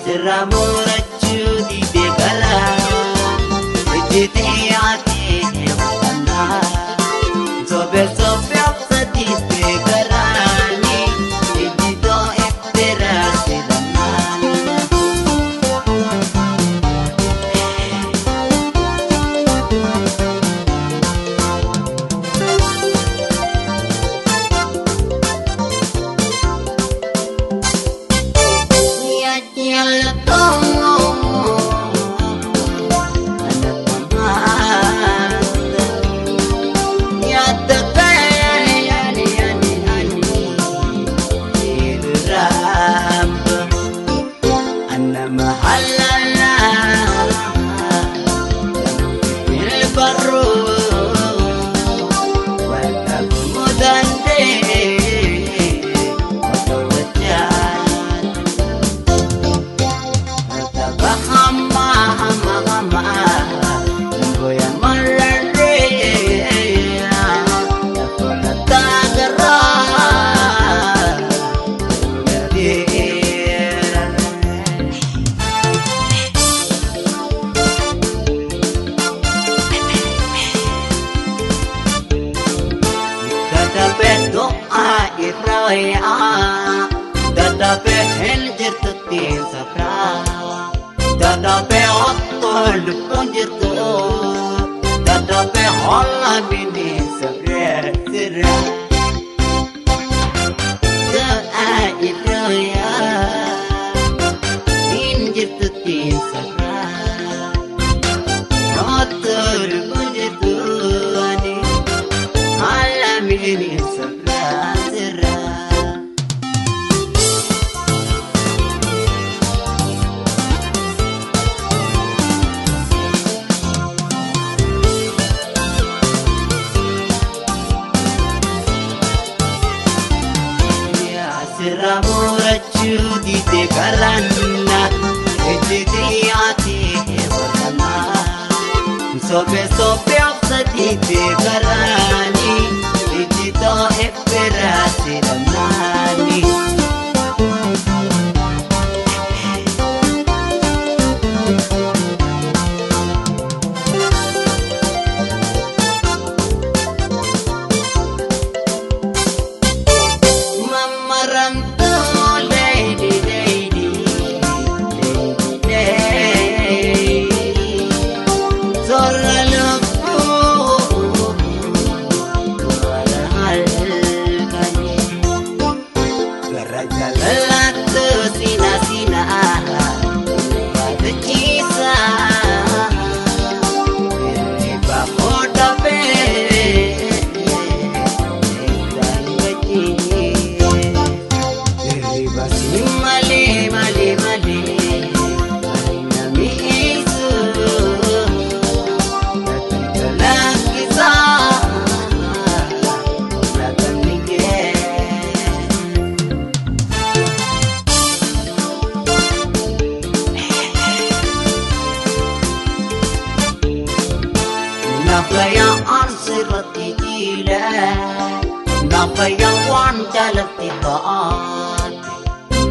sirra murachu dide garan ejite ate wakana sobe dide garani ejito epera Dada pe henjer tutin safra Dada pe otol punjirtu Dada pe holla bini safra sirra Doa idroya Henjer tutin safra Otol punjirtu Holla bini safra sirra sirra murachu dide garan ejite ate wakana sobe dide garani ejito epera siranani Nafayaan sirati ila Nafayawan jalati taat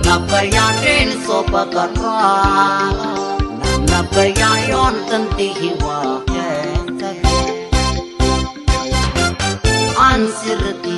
Nafayanin sobakaran Nafayayon tanti hiwa An sirati